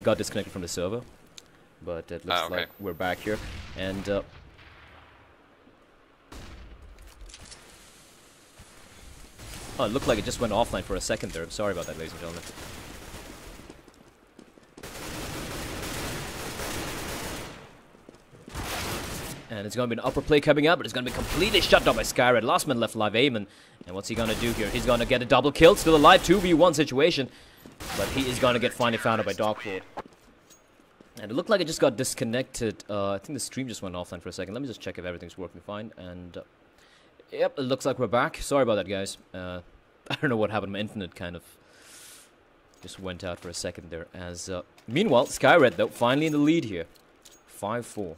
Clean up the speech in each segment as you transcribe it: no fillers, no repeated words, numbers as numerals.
got disconnected from the server, but it looks like we're back here. And oh, it looked like it just went offline for a second there. Sorry about that, ladies and gentlemen. And it's going to be an upper play coming up, but it's going to be completely shut down by Skyred. Last man left alive, Eamon. And what's he going to do here? He's going to get a double kill. Still alive, 2v1 situation. But he is going to get finally found out by Dark Lord. And it looked like it just got disconnected. I think the stream just went offline for a second. Let me just check if everything's working fine. And yep, it looks like we're back. Sorry about that, guys. I don't know what happened. My internet kind of just went out for a second there. As meanwhile, Skyred, though, finally in the lead here. 5-4.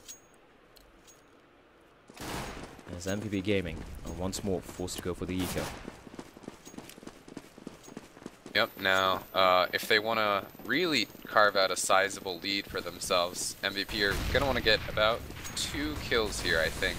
As MVP Gaming are once more forced to go for the eco. Yep, now, if they want to really carve out a sizable lead for themselves, MVP are going to want to get about 2 kills here, I think,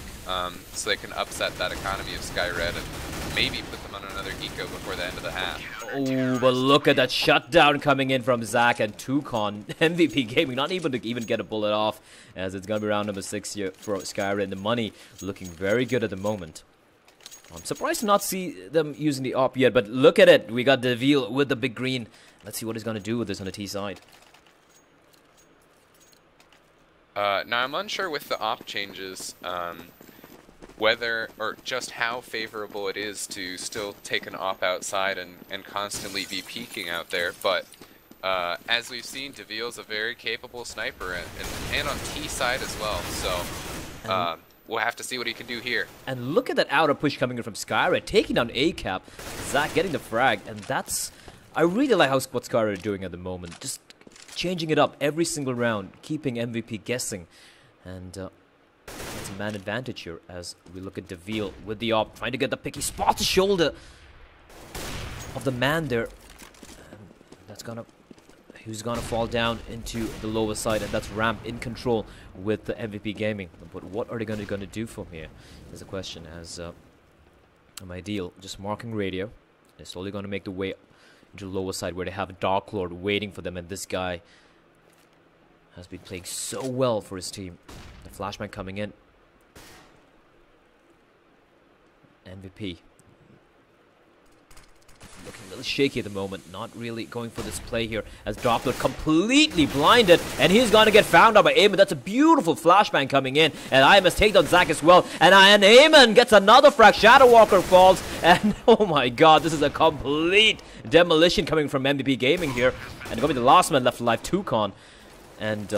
so they can upset that economy of Skyred and maybe put them on another eco before the end of the half. Oh, but look at that shutdown coming in from Zach and Tukon. MVP Gaming not able to even get a bullet off, as it's going to be round number 6 here for Skyred, and the money looking very good at the moment. I'm surprised to not see them using the op yet, but look at it. We got Deville with the big green. Let's see what he's going to do with this on the T side. Now, I'm unsure with the op changes, whether or just how favorable it is to still take an op outside and constantly be peeking out there, but as we've seen, Deville's a very capable sniper and on T side as well, so we'll have to see what he can do here. And look at that outer push coming in from Skyred, taking down A-Cap, Zach getting the frag, and that's... I really like what Skyred are doing at the moment, just changing it up every single round, keeping MVP guessing, and it's a man advantage here as we look at Deville with the op, trying to get the pick. He spots the shoulder of the man there, and that's gonna... Who's gonna fall down into the lower side, and that's Ramp in control with the MVP Gaming. But what are they gonna do from here is the question. As Ideal just marking radio, they're slowly gonna make the way into the lower side where they have a Dark Lord waiting for them, and this guy has been playing so well for his team. The flashbang coming in. MVP looking a little shaky at the moment, not really going for this play here as Dark Lord completely blinded, and he's going to get found out by Eamon. That's a beautiful flashbang coming in, and IMS take down Zach as well, and Eamon gets another frag. Shadow Walker falls, and oh my god, this is a complete demolition coming from MVP Gaming here, and going to be the last man left alive, Tukon, and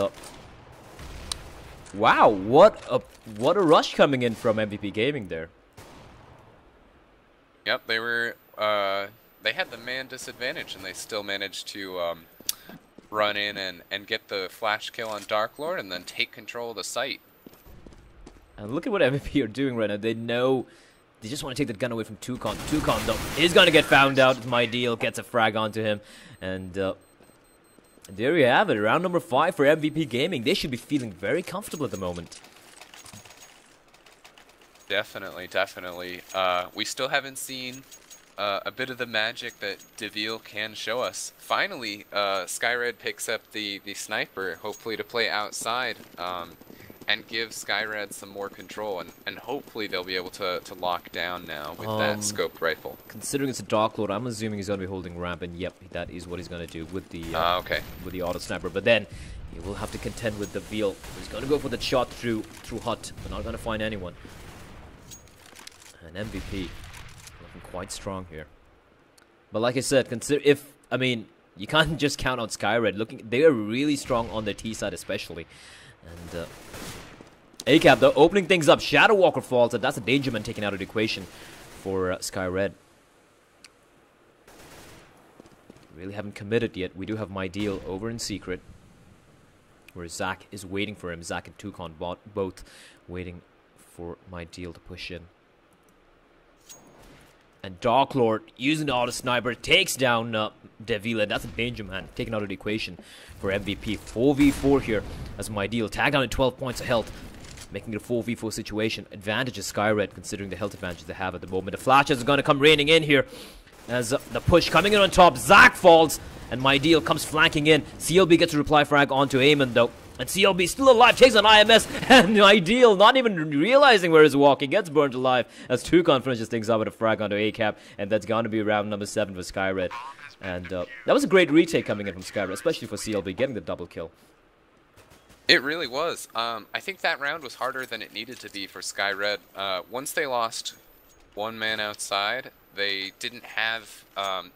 wow, what a rush coming in from MVP Gaming there. Yep, they were they had the man disadvantage, and they still managed to run in and get the flash kill on Dark Lord and then take control of the site. And look at what MVP are doing right now. They know they just want to take the gun away from Tukon. Tukon, though, is going to get found out. My deal gets a frag onto him. And there you have it. Round number 5 for MVP Gaming. They should be feeling very comfortable at the moment. Definitely, definitely. We still haven't seen a bit of the magic that Deville can show us. Finally, Skyred picks up the sniper, hopefully to play outside, and give Skyred some more control, and hopefully they'll be able to lock down now with that scoped rifle. Considering it's a Dark Lord, I'm assuming he's going to be holding ramp, and yep, that is what he's going to do with the with the auto sniper. But then he will have to contend with Deville. He's going to go for the shot through hut, but not going to find anyone. And MVP looking quite strong here. But like I said, you can't just count on Skyred. They are really strong on the T side especially. And A-Cap though, opening things up. Shadow Walker falls, and that's a danger man taken out of the equation for Skyred. Really haven't committed yet. We do have My Deal over in secret, where Zach is waiting for him. Zach and Tukon both waiting for My Deal to push in. And Dark Lord, using the auto sniper, takes down Deville, and that's a danger man taken out of the equation for MVP. 4v4 here as My Deal tagged down at 12 points of health, making it a 4v4 situation. Advantage is Skyred, considering the health advantage they have at the moment. The flashes are going to come raining in here, As the push coming in on top, Zach falls, and My Deal comes flanking in. CLB gets a reply frag onto Eamon though. And CLB still alive, takes on IMS, and Ideal, not even realizing where he's walking, gets burned alive as Tukon finishes things up with a frag onto ACAP, and that's going to be round number 7 for Skyred. And that was a great retake coming in from Skyred, especially for CLB, getting the double kill. It really was. I think that round was harder than it needed to be for Skyred. Once they lost one man outside, they didn't have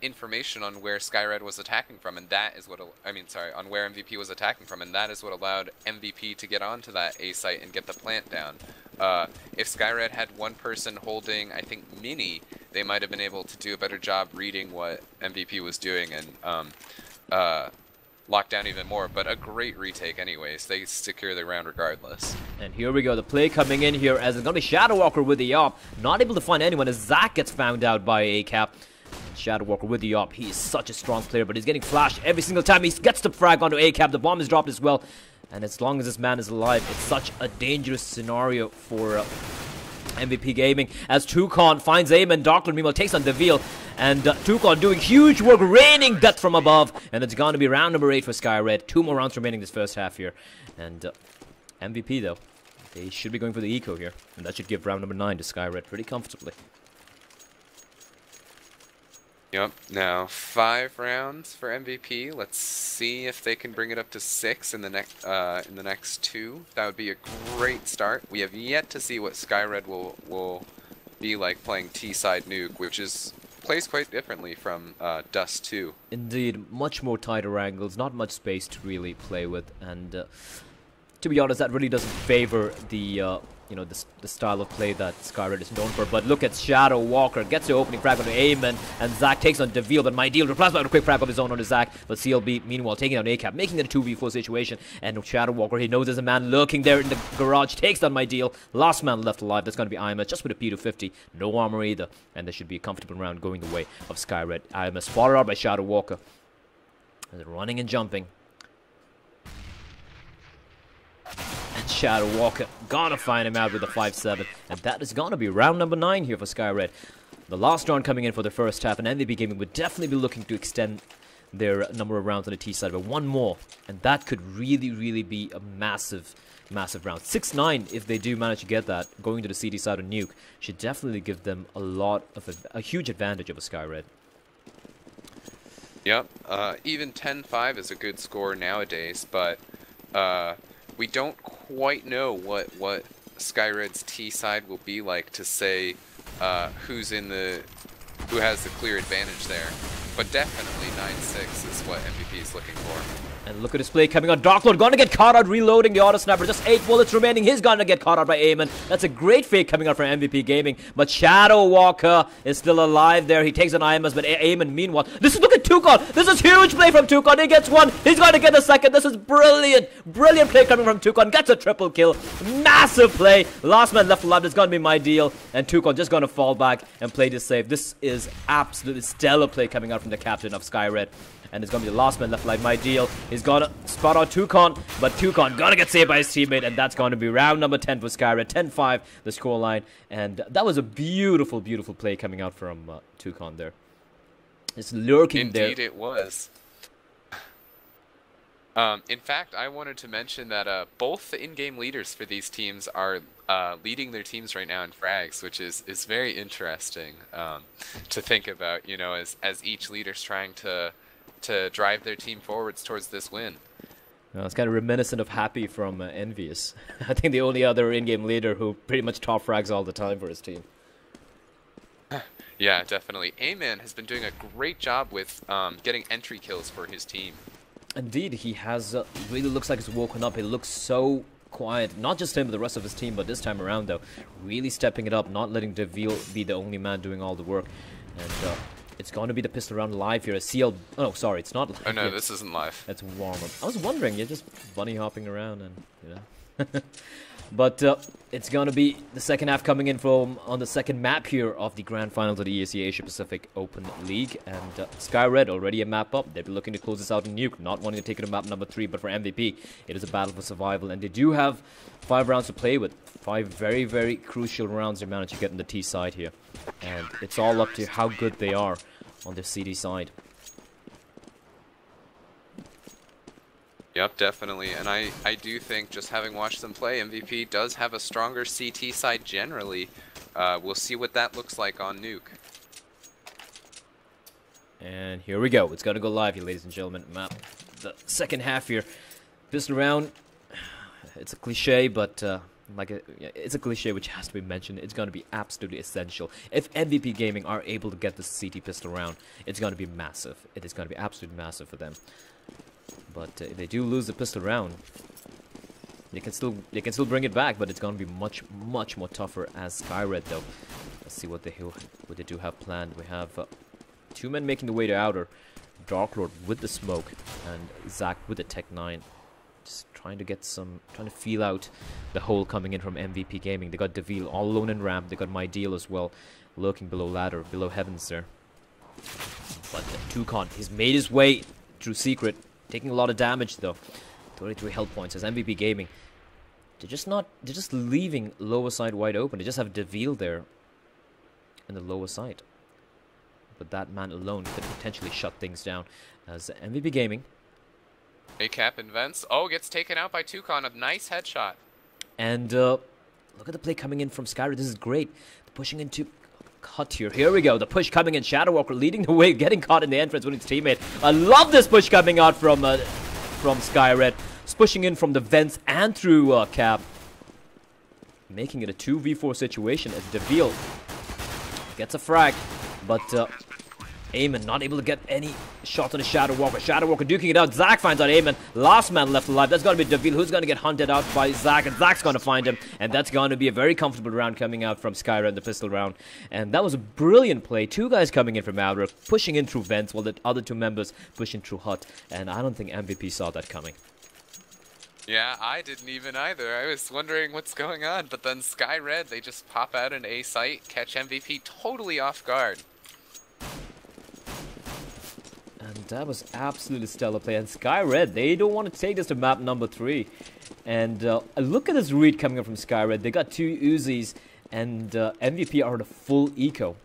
information on where Skyred was attacking from, and that is what, on where MVP was attacking from, and that is what allowed MVP to get onto that A site and get the plant down. If Skyred had one person holding, I think, Mini, they might have been able to do a better job reading what MVP was doing and lock down even more, but a great retake anyways. They secure the round regardless. And here we go, the play coming in here as it's going to be Shadow Walker with the op. Not able to find anyone as Zach gets found out by ACAP. Shadow Walker with the op. He is such a strong player, but he's getting flashed every single time he gets the frag onto ACAP. The bomb is dropped as well. And as long as this man is alive, it's such a dangerous scenario for MVP Gaming, as Tukon finds Eamon. Darkler meanwhile takes on Deville, and Tukon doing huge work, raining death from above, and it's going to be round number 8 for Skyred. 2 more rounds remaining this first half here, and MVP though, they should be going for the eco here, and that should give round number 9 to Skyred pretty comfortably. Yep, now 5 rounds for MVP. Let's see if they can bring it up to 6 in the next 2. That would be a great start. We have yet to see what Skyred will be like playing T-side Nuke, which plays quite differently from Dust 2. Indeed, much more tighter angles, not much space to really play with, and to be honest, that really doesn't favor the the style of play that Skyred is known for. But look at Shadow Walker, gets the opening frag onto Eamon, and Zach takes on Deville, but My Deal replies by a quick frag of his own onto Zach, but CLB meanwhile taking out ACAP, making it a 2v4 situation, and Shadow Walker, he knows there's a man lurking there in the garage, takes on My Deal, last man left alive, that's going to be IMS, just with a P250, no armor either, and there should be a comfortable round going the way of Skyred. IMS followed out by Shadow Walker, and running and jumping. And Shadow Walker gonna find him out with a 5-7, and that is gonna be round number 9 here for Skyred. The last round coming in for the first half, and MVP Gaming would definitely be looking to extend their number of rounds on the T side by 1 more, and that could really be a massive round. 6-9 if they do manage to get that, going to the CD side of Nuke should definitely give them a huge advantage over Skyred. Yep, even 10-5 is a good score nowadays, but we don't quite know what Skyred's T side will be like to say who has the clear advantage there. But definitely 9-6 is what MVP is looking for. And look at his play coming on. Darklord gonna get caught out reloading the auto sniper. Just 8 bullets remaining. He's gonna get caught out by Eamon. That's a great fake coming out from MVP Gaming. But Shadow Walker is still alive there. He takes an IMS, but Eamon meanwhile. Look at Tukon. This is huge play from Tukon. He gets 1. He's gonna get a 2nd. This is brilliant. Brilliant play coming from Tukon. Gets a triple kill. Massive play. Last man left alive. It's gonna be My Deal. And Tukon just gonna fall back and play this safe. This is absolutely stellar play coming out from the captain of Skyred. And it's going to be the last man left alive. My Deal. He's going to spot out Tukon, but Tukon going to get saved by his teammate, and that's going to be round number 10 for Skyred. 10-5 the scoreline, and that was a beautiful play coming out from Tukon there. It's lurking there. Indeed it was. In fact, I wanted to mention that both the in-game leaders for these teams are leading their teams right now in frags, which is very interesting to think about, as each leader's trying to drive their team forwards towards this win. It's kind of reminiscent of Happy from Envious. I think the only other in-game leader who pretty much top frags all the time for his team. Yeah, definitely. A-Man has been doing a great job with getting entry kills for his team. Indeed, he has. Really looks like he's woken up. He looks so quiet. Not just him, but the rest of his team. But this time around, though, really stepping it up. Not letting Deville be the only man doing all the work. And it's going to be the pistol round live here. Oh, no, sorry, it's not live. Oh, no, this isn't live. It's warm-up. I was wondering, you're just bunny hopping around and, But it's going to be the second half coming in on the second map here of the grand finals of the ESEA Asia Pacific Open League. And Skyred already a map up. They'll be looking to close this out in Nuke, not wanting to take it to map number 3. But for MVP, it is a battle for survival. And they do have 5 rounds to play with. 5 very crucial rounds they managed to get in the T side here. And it's all up to how good they are on their CD side. Yep, definitely. And I do think, just having watched them play, MVP does have a stronger CT side generally. We'll see what that looks like on Nuke. And here we go. It's going to go live here, ladies and gentlemen. Map the second half here. Pistol round. It's a cliche, but it's a cliche which has to be mentioned. It's going to be absolutely essential. If MVP Gaming are able to get the CT pistol round, it's going to be massive. It is going to be absolutely massive for them. But if they do lose the pistol round, they can still bring it back. But it's going to be much more tougher as Skyred though. Let's see what they do have planned. We have 2 men making the way to outer. Dark Lord with the smoke and Zach with the Tech 9. Just trying to feel out the hole coming in from MVP Gaming. They got Deville all alone in ramp. They got My Deal as well, lurking below ladder, below heavens there. But Tucon, he's made his way through secret, taking a lot of damage though. 33 health points as MVP Gaming. They're just leaving lower side wide open. They just have Deville there in the lower side. But that man alone could potentially shut things down as MVP Gaming. ACAP invents. Oh, gets taken out by Tucon. A nice headshot. And look at the play coming in from Skyred. This is great. They're pushing into cut here. Here we go. The push coming in. Shadow Walker leading the way, getting caught in the entrance with his teammate. I love this push coming out from Skyred. It's pushing in from the vents and through Cap. Making it a 2v4 situation as Deville gets a frag. But Eamon not able to get any shots on the Shadow Walker. Shadow Walker duking it out. Zach finds out Eamon. Last man left alive. That's going to be Deville, who's going to get hunted out by Zach. And Zach's going to find him. And that's going to be a very comfortable round coming out from Skyred in the pistol round. And that was a brilliant play. 2 guys coming in from outer, pushing in through vents, while the other 2 members pushing through hut. And I don't think MVP saw that coming. Yeah, I didn't even either. I was wondering what's going on. But then Skyred, they just pop out an A site, catch MVP totally off guard. And that was absolutely stellar play. And Skyred, they don't want to take this to map number 3. And look at this read coming up from Skyred. They got 2 Uzis, and MVP are the full eco.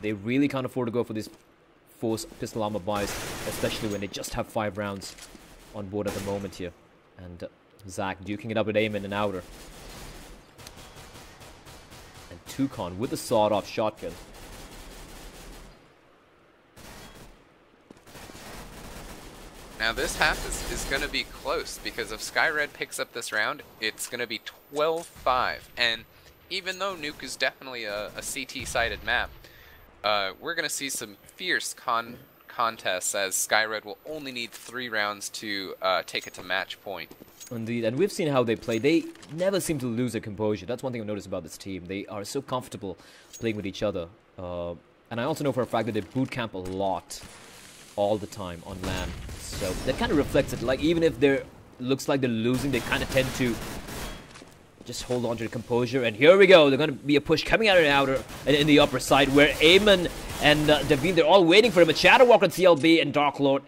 They really can't afford to go for these force pistol armor buys, especially when they just have 5 rounds on board at the moment here. And Zach duking it up with Eamon and outer. And Tucon with the sawed-off shotgun. Now this half is going to be close, because if Skyred picks up this round, it's going to be 12-5. And even though Nuke is definitely a CT-sided map, we're going to see some fierce contests, as Skyred will only need 3 rounds to take it to match point. Indeed, and we've seen how they play. They never seem to lose their composure. That's one thing I've noticed about this team. They are so comfortable playing with each other. And I also know for a fact that they boot camp a lot, all the time on LAN. So that kind of reflects it. Like, even if they're looks like they're losing, they kind of tend to just hold on to the composure. And here we go. They're going to be a push coming out of the outer and in the upper side, where Eamon and Deville, they're all waiting for him. A Shadow Walker and CLB and Dark Lord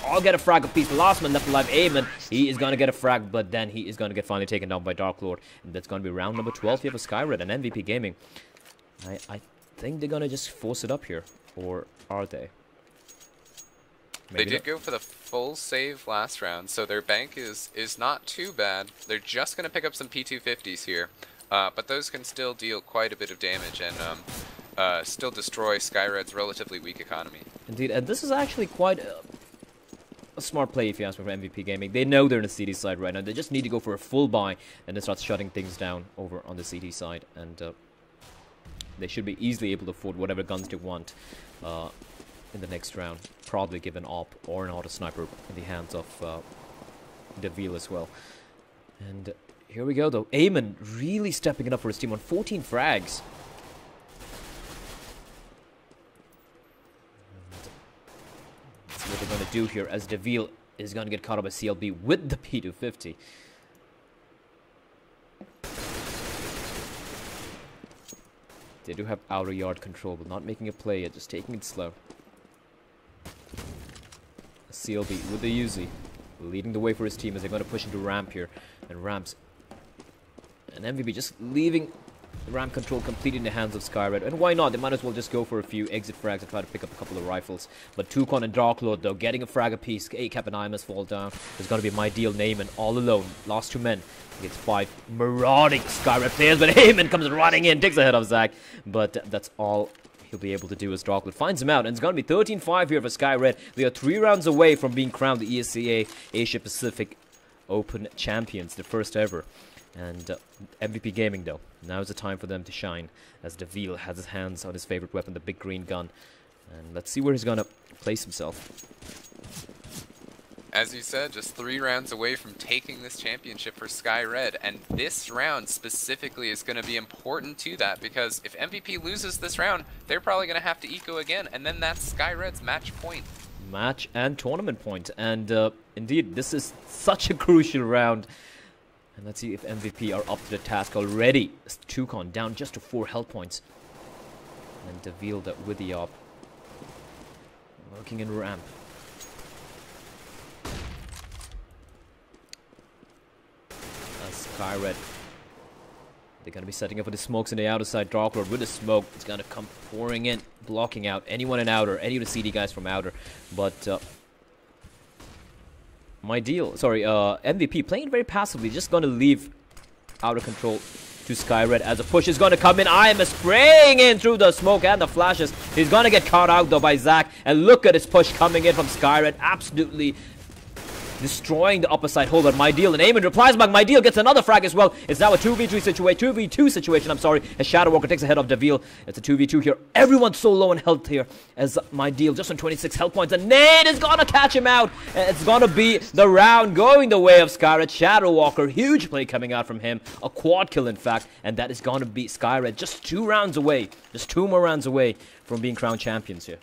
all get a frag apiece. The last man left alive, Eamon, he is going to get a frag, but then he is going to get finally taken down by Dark Lord. And that's going to be round number 12 here for Skyred and MVP Gaming. I think they're going to just force it up here. Or are they? Maybe they did go for the full save last round, so their bank is not too bad. They're just going to pick up some P250s here, but those can still deal quite a bit of damage and still destroy Skyred's relatively weak economy. Indeed, and this is actually quite a smart play if you ask me, for MVP Gaming. They know they're in the CD side right now. They just need to go for a full buy and then start shutting things down over on the CD side, and they should be easily able to afford whatever guns they want in the next round. Probably give an AWP or an auto sniper in the hands of Deville as well. And here we go though. Eamon really stepping it up for his team on 14 frags. That's what they're going to do here, as Deville is going to get caught up by CLB with the P250. They do have outer yard control, but not making a play yet, just taking it slow. CLB with the Uzi, leading the way for his team as they're going to push into ramp here. And ramps. And MVP just leaving Ramp control completely in the hands of Skyred. And why not? They might as well just go for a few exit frags and try to pick up a couple of rifles. But Tukon and Darklord, though, getting a frag apiece. ACAP and IMS fall down. There's going to be my deal, Neyman, all alone. Lost 2 men. Against 5 marauding Skyred players. But Heyman comes running in, takes the head of Zach. But that's all he'll be able to do as Darklord finds him out. And it's going to be 13-5 here for Skyred. They are 3 rounds away from being crowned the ESEA Asia Pacific Open champions. The first ever. And MVP Gaming, though, now is the time for them to shine, as Deville has his hands on his favorite weapon, the big green gun. And let's see where he's going to place himself. As you said, just 3 rounds away from taking this championship for Skyred, and this round specifically is going to be important to that, because if MVP loses this round, they're probably going to have to eco again, and then that's Skyred's match point. Match and tournament point, and indeed, this is such a crucial round. And let's see if MVP are up to the task already. Tukon down just to 4 health points. And Deville with the op. Working in ramp. Skyred. They're going to be setting up with the smokes on the outer side. Darklord with the smoke. It's going to come pouring in, blocking out anyone in outer, any of the CD guys from outer. But MVP playing it very passively, just going to leave out of control to Skyred as a push is going to come in. IMS spraying in through the smoke and the flashes. He's going to get caught out though by Zach, and look at his push coming in from Skyred, absolutely destroying the upper side hole. But My Deal and Eamon replies back. My Deal gets another frag as well. It's now a 2v2 situation, I'm sorry, as Shadow Walker takes ahead of Deville. It's a 2v2 here. Everyone's so low in health here as My Deal just on 26 health points, and Nate is gonna catch him out. It's gonna be the round going the way of Skyred. Shadow Walker, huge play coming out from him, a quad kill in fact, and that is gonna be Skyred just 2 rounds away, just 2 more rounds away from being crowned champions here.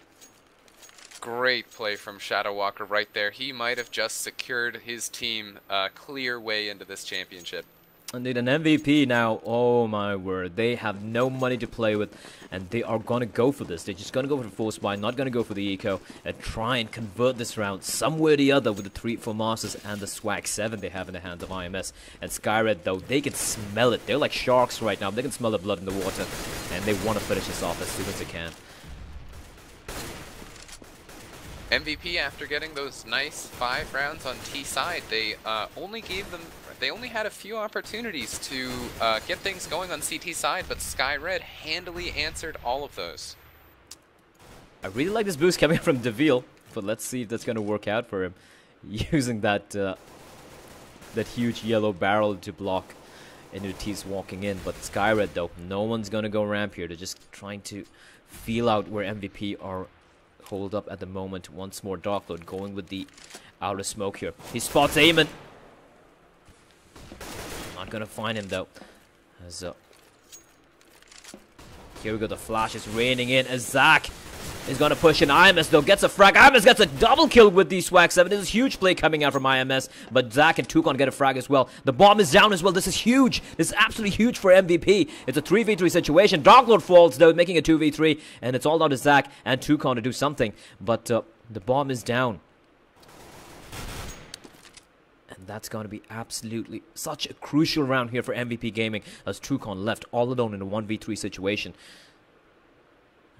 Great play from Shadow Walker right there. He might have just secured his team a clear way into this championship. Indeed, an MVP now, oh my word. They have no money to play with, and they are going to go for this. They're just going to go for the full spine, not going to go for the eco, and try and convert this round some way or the other with the 3 for Masters and the Swag 7 they have in the hands of IMS. And Skyred, though, they can smell it. They're like sharks right now. They can smell the blood in the water, and they want to finish this off as soon as they can. MVP, after getting those nice 5 rounds on T side, they only had a few opportunities to get things going on CT side, but Skyred handily answered all of those. I really like this boost coming from Deville, but let's see if that's going to work out for him, using that that huge yellow barrel to block into T's walking in. But Skyred, though, no one's going to go ramp here. They're just trying to feel out where MVP are hold up at the moment. Once more, Darklord going with the outer smoke here. He spots Eamon. Not gonna find him though. As here we go, the flash is raining in as Zach is gonna push in. IMS though gets a frag. IMS gets a double kill with the Swag 7. This is a huge play coming out from IMS, but Zach and Tukon get a frag as well. The bomb is down as well. This is huge. This is absolutely huge for MVP. It's a 3v3 situation. Darklord falls though, making a 2v3, and it's all down to Zach and Tukon to do something, but the bomb is down. And that's going to be absolutely such a crucial round here for MVP Gaming, as Tukon left all alone in a 1v3 situation.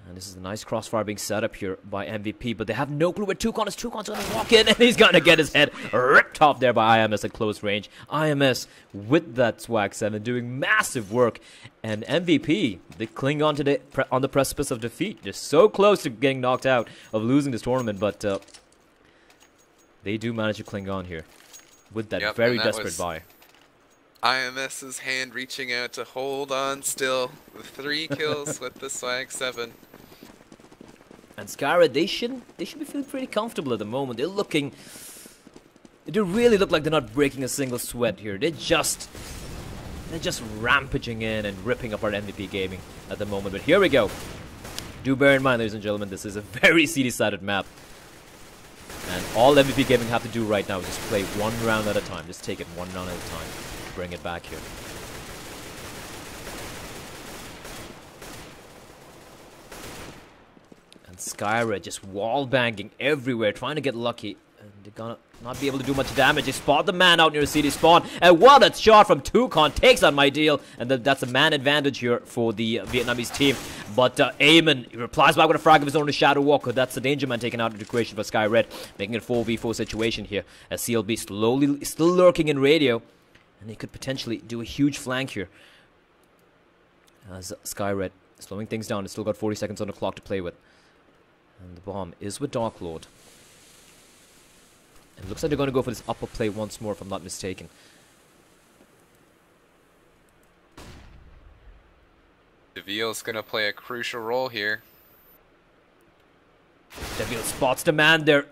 And this is a nice crossfire being set up here by MVP, but they have no clue where Tukon is. Tukon's going to walk in, and he's going to get his head ripped off there by IMS at close range. IMS with that Swag 7 doing massive work, and MVP, they cling on to on the precipice of defeat. They're so close to getting knocked out of losing this tournament, but they do manage to cling on here with that very desperate buy. IMS's hand reaching out to hold on still. The 3 kills with the Swag 7. And Skyred, they should be feeling pretty comfortable at the moment. They really look like they're not breaking a single sweat here. They're just rampaging in and ripping up our MVP Gaming at the moment. But here we go. Do bear in mind, ladies and gentlemen, this is a very CD-sided map. And all MVP Gaming have to do right now is just play 1 round at a time. Just take it 1 round at a time. Bring it back here. And Skyred just wall banging everywhere, trying to get lucky. And They're gonna not be able to do much damage. They spot the man out near the CD spawn. And what a shot from Tukon takes on my deal. And that's a man advantage here for the Vietnamese team. But Eamon replies back with a frag of his own to Shadow Walker. That's the danger man taken out of the equation for Skyred. Making it a 4v4 situation here. As CLB slowly still lurking in radio. And they could potentially do a huge flank here. As Skyred slowing things down. It's still got 40 seconds on the clock to play with. And the bomb is with Dark Lord. It looks like they're going to go for this upper play once more, if I'm not mistaken. DeVille's going to play a crucial role here. DeVille spots the man there.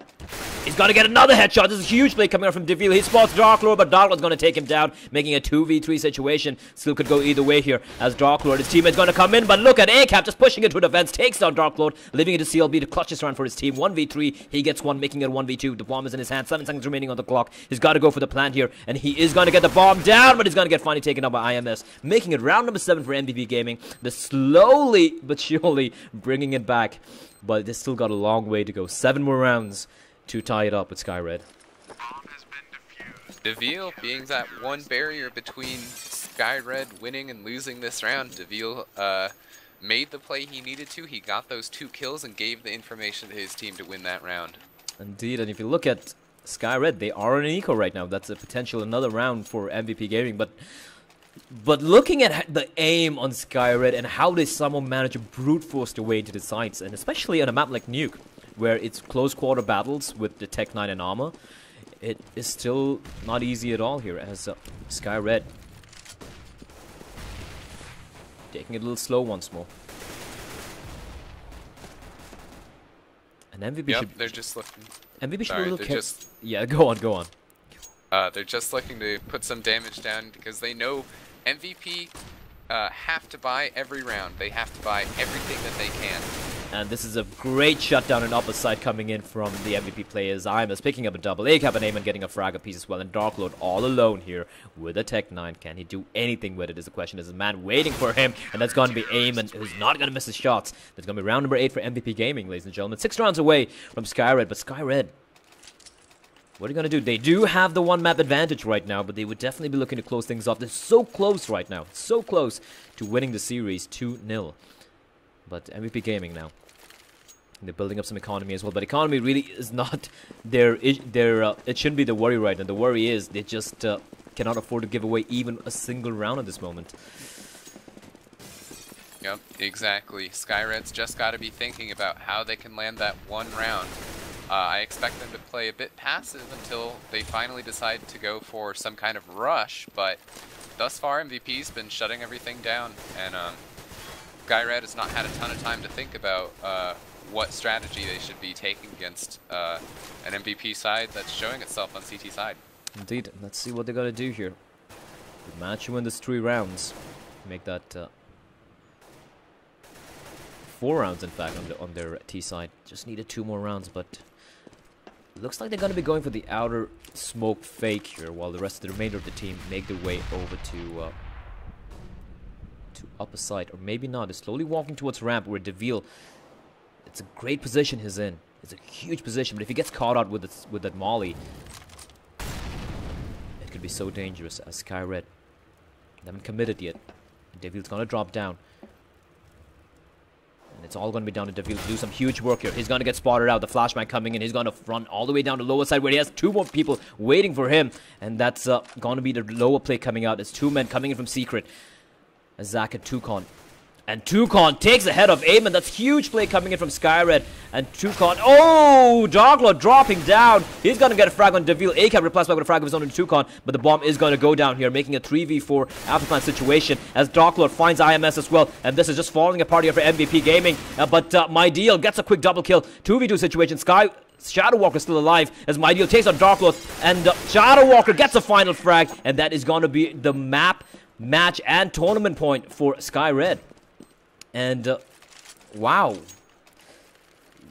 He's going to get another headshot. This is a huge play coming out from DeVille. He spots Dark Lord, but Dark Lord's going to take him down, making a 2v3 situation. Still could go either way here as Dark Lord. His teammate's going to come in, but look at ACAP just pushing into the fence. Takes down Dark Lord, leaving it to CLB to clutch this round for his team. 1v3. He gets one, making it 1v2. The bomb is in his hand. 7 seconds remaining on the clock. He's got to go for the plant here, and he is going to get the bomb down, but he's going to get finally taken out by IMS, making it round number 7 for MVP Gaming. They're slowly but surely bringing it back, but they still got a long way to go. 7 more rounds to tie it up with Skyred. DeVille being that one barrier between Skyred winning and losing this round. DeVille made the play he needed to. He got those 2 kills and gave the information to his team to win that round. Indeed, and if you look at Skyred, they are in an eco right now. That's a potential another round for MVP Gaming, but looking at the aim on Skyred and how they somehow manage to brute force their way into the sights, and especially on a map like Nuke, where it's close quarter battles with the Tech 9 and armor, it is still not easy at all here as Skyred taking it a little slow once more. And MVP should... they're just looking... MVP should Sorry, be a little they're just... Yeah, go on. They're just looking to put some damage down because they know MVP have to buy every round. They have to buy everything that they can. And this is a great shutdown and upper side coming in from the MVP players. IMS picking up a double. ACAP and Eamon getting a frag apiece as well. And Dark Lord all alone here with a Tech 9. Can he do anything with it is the question. There's a man waiting for him. And that's going to be Eamon, who's not going to miss his shots. That's going to be round number 8 for MVP Gaming, ladies and gentlemen. 6 rounds away from Skyred. But Skyred, what are you going to do? They do have the one map advantage right now, but they would definitely be looking to close things off. They're so close right now. So close to winning the series 2-0. But MVP Gaming now. They're building up some economy as well. But economy really is not it shouldn't be the worry right now. The worry is they just cannot afford to give away even a single round at this moment. Yep, exactly. Skyred's just got to be thinking about how they can land that one round. I expect them to play a bit passive until they finally decide to go for some kind of rush, but thus far MVP's been shutting everything down, and Skyred has not had a ton of time to think about what strategy they should be taking against an MVP side that's showing itself on CT side. Indeed. Let's see what they're going to do here. The match win this 3 rounds. Make that 4 rounds, in fact, on their T side. Just needed 2 more rounds, but looks like they're going to be going for the outer smoke fake here, while the rest of the remainder of the team make their way over to upper side, or maybe not. They're slowly walking towards ramp where DeVille. It's a great position he's in. It's a huge position, but if he gets caught out with that molly, it could be so dangerous. As Skyred, they haven't committed yet. DeVille's gonna drop down. And it's all going to be down to DeVille to do some huge work here. He's going to get spotted out. The flashman coming in. He's going to run all the way down the lower side where he has 2 more people waiting for him. And that's going to be the lower play coming out. There's 2 men coming in from Secret. As Zach and Tukon. And Tukon takes the head of Eamon. That's huge play coming in from Skyred. And Tukon. Oh! Dark Lord dropping down. He's going to get a frag on DeVille. ACAP replies back with a frag of his own into Tukon. But the bomb is going to go down here, making a 3v4 afterplan situation. As Dark Lord finds IMS as well. And this is just falling apart here for MVP Gaming. But My Deal gets a quick double kill. 2v2 situation. Shadow Walker still alive as My Deal takes on Dark Lord. And Shadow Walker gets a final frag. And that is going to be the map, match, and tournament point for Skyred. And, wow.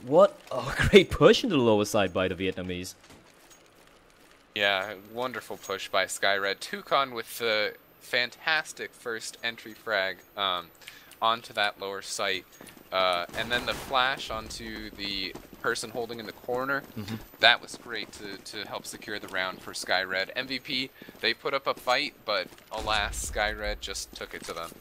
What a great push into the lower side by the Vietnamese. Yeah, wonderful push by Skyred. Tukon with the fantastic first entry frag onto that lower site. And then the flash onto the person holding in the corner. That was great to help secure the round for Skyred. MVP, they put up a fight, but alas, Skyred just took it to them.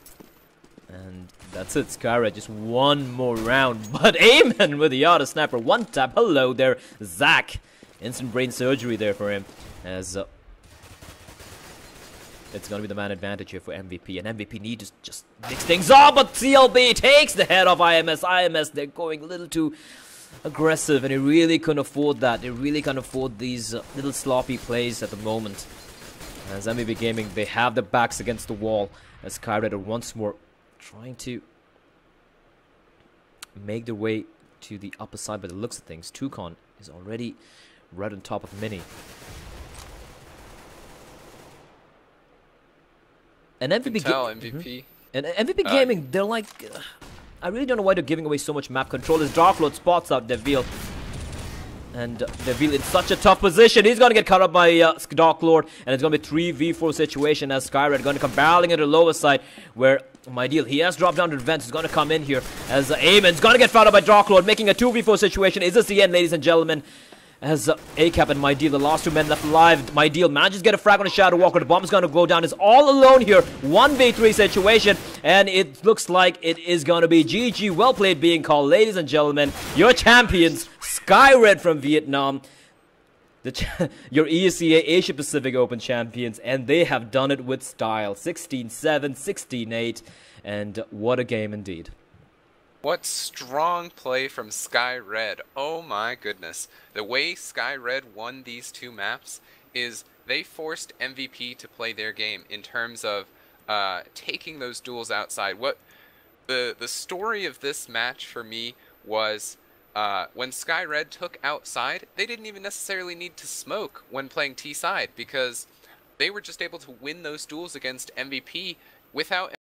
And that's it, Skyred, just one more round. But Amen with the auto sniper, one tap. Hello there, Zach. Instant brain surgery there for him. As it's going to be the man advantage here for MVP. And MVP needs to just mix things up, but CLB takes the head off IMS. IMS, they're going a little too aggressive, and they really couldn't afford that. They really can't afford these little sloppy plays at the moment. As MVP Gaming, they have their backs against the wall. As Skyred are once more trying to make their way to the upper side by the looks of things. Toucan is already right on top of Mini. And MVP, and MVP Gaming, they're like, I really don't know why they're giving away so much map control. As Dark Lord spots out Deville, and Deville in such a tough position. He's gonna get caught up by Dark Lord, and it's gonna be 3v4 situation as Skyred going to come barreling into the lower side, where my deal, he has dropped down to the vents. He's gonna come in here as Amen's gonna get fouled out by Dark Lord, making a 2v4 situation. Is this the end, ladies and gentlemen? As ACAP and My Deal, the last two men left alive. My Deal manages to get a frag on a Shadow Walker. The bomb is going to go down. It's all alone here. 1v3 situation. And it looks like it is going to be GG. Well played being called. Ladies and gentlemen, your champions, Skyred from Vietnam. Your ESEA Asia Pacific Open champions. And they have done it with style. 16-7, 16-8. And what a game indeed. What strong play from Skyred. Oh my goodness. The way Skyred won these two maps is they forced MVP to play their game in terms of taking those duels outside. What the story of this match for me was when Skyred took outside, they didn't even necessarily need to smoke when playing T-side because they were just able to win those duels against MVP without